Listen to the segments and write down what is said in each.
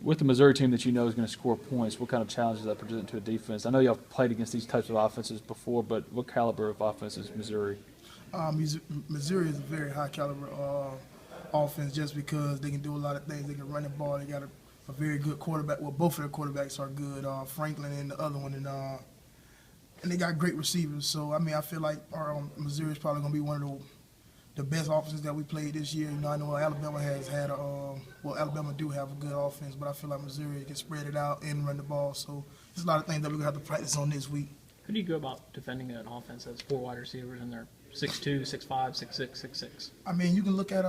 With the Missouri team that you know is going to score points, what kind of challenges does that present to a defense? I know y'all played against these types of offenses before, but what caliber of offense is Missouri? Missouri is a very high caliber offense just because they can do a lot of things. They can run the ball. They got a very good quarterback. Well, both of their quarterbacks are good, Franklin and the other one, and they got great receivers. So, I mean, I feel like our Missouri is probably going to be one of the best offenses that we played this year. You know, I know Alabama has had Alabama do have a good offense, but I feel like Missouri can spread it out and run the ball. So, there's a lot of things that we're going to have to practice on this week. How do you go about defending an offense that's 4 wide receivers and they're 6'2", 6'5", 6'6", 6'6"? I mean, you can look at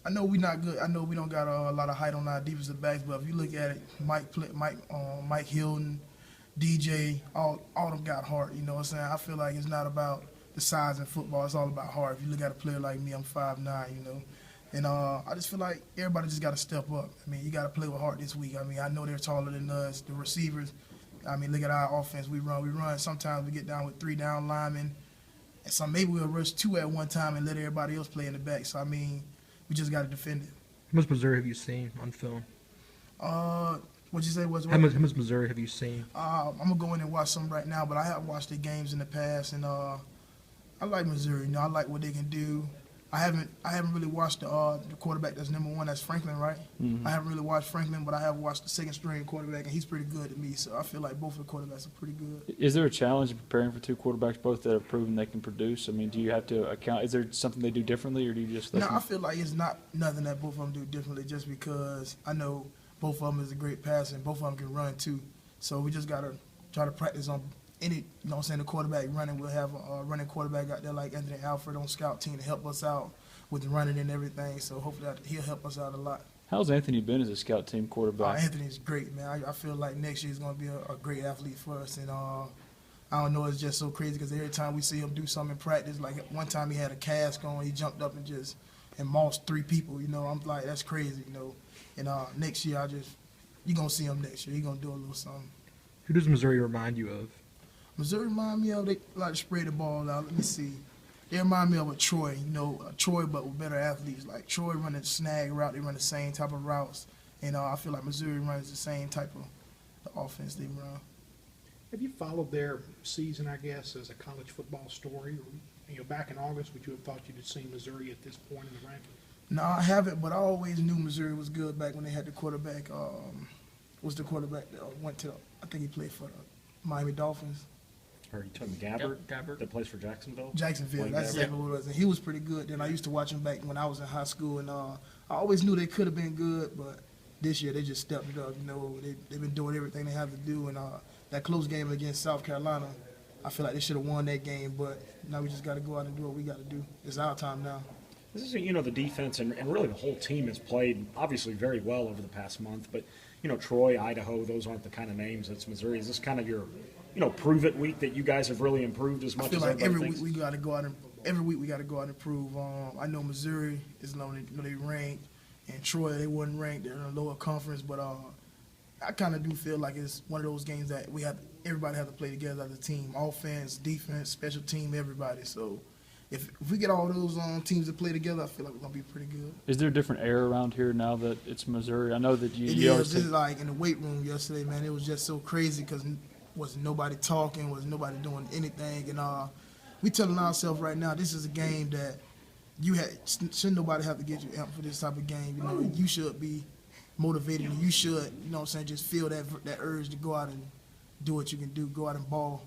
I know we're not good. I know we don't got a lot of height on our defensive backs, but if you look at it, Mike Hilton, DJ, all them got heart. You know what I'm saying? I feel like it's not about the size in football. It's all about heart. If you look at a player like me, I'm 5'9", you know. And I just feel like everybody just got to step up. I mean, you got to play with heart this week. I mean, I know they're taller than us. The receivers, I mean, look at our offense. We run. Sometimes we get down with 3 down linemen. And so maybe we'll rush 2 at one time and let everybody else play in the back. So, I mean, we just got to defend it. How much Missouri have you seen on film? What'd you say? How much Missouri have you seen? I'm going to go in and watch some right now, but I have watched the games in the past, and I like Missouri. You know, I like what they can do. I haven't really watched the quarterback that's number 1. That's Franklin, right? Mm-hmm. I haven't really watched Franklin, but I have watched the second string quarterback, and he's pretty good to me. So I feel like both of the quarterbacks are pretty good. Is there a challenge in preparing for 2 quarterbacks, both that have proven they can produce? I mean, do you have to account? Is there something they do differently, or do you just? No, I feel like it's not nothing that both of them do differently, just because I know both of them is a great passer and both of them can run too. So we just gotta try to practice on any, you know what I'm saying, the quarterback running. We'll have a running quarterback out there like Anthony Alfred on scout team to help us out with the running and everything. So hopefully he'll help us out a lot. How's Anthony been as a scout team quarterback? Anthony's great, man. I feel like next year he's going to be a great athlete for us. And I don't know, it's just so crazy because every time we see him do something in practice, like one time he had a cast on, he jumped up and mossed 3 people. You know, I'm like, that's crazy, you know. And next year, you're going to see him next year. He's going to do a little something. Who does Missouri remind you of? Missouri remind me of, they like to spread the ball out. Let me see. They remind me of a Troy, you know, Troy but with better athletes. Like Troy run a snag route, they run the same type of routes. And I feel like Missouri runs the same type of the offense they run. Have you followed their season, I guess, as a college football story? You know, back in August, would you have thought you'd have seen Missouri at this point in the rankings? No, I haven't, but I always knew Missouri was good back when they had the quarterback. Was the quarterback that went to, I think he played for the Miami Dolphins. Or you talking Gabbert, Yep, Gabbert. that plays for Jacksonville? Jacksonville, Blake that's Gabbert. exactly what it was. And he was pretty good. Then I used to watch him back when I was in high school, and I always knew they could have been good, but this year they just stepped it up. You know, they've been doing everything they have to do, and that close game against South Carolina, I feel like they should have won that game, but now we just got to go out and do what we got to do. It's our time now. This is, you know, the defense and really the whole team has played obviously very well over the past month, but, you know, Troy, Idaho, those aren't the kind of names that's Missouri. Is this kind of your, you know, prove it week that you guys have really improved as much I feel as like everybody every thinks? week we got to go out and improve. I know Missouri is low, you know, they ranked, and Troy they wasn't ranked. They're in a lower conference, but I kind of do feel like it's one of those games that everybody has to play together as a team, offense, defense, special team, everybody. So if we get all those teams to play together, I feel like we're gonna be pretty good. Is there a different air around here now that it's Missouri? I know that It you always is. say, This is like in the weight room yesterday, man. It was just so crazy because wasn't nobody talking, wasn't nobody doing anything, and we telling ourselves right now this is a game that shouldn't nobody have to get you amped for this type of game. You know, you should be motivated, and you should, you know what I'm saying, just feel that urge to go out and do what you can do, go out and ball.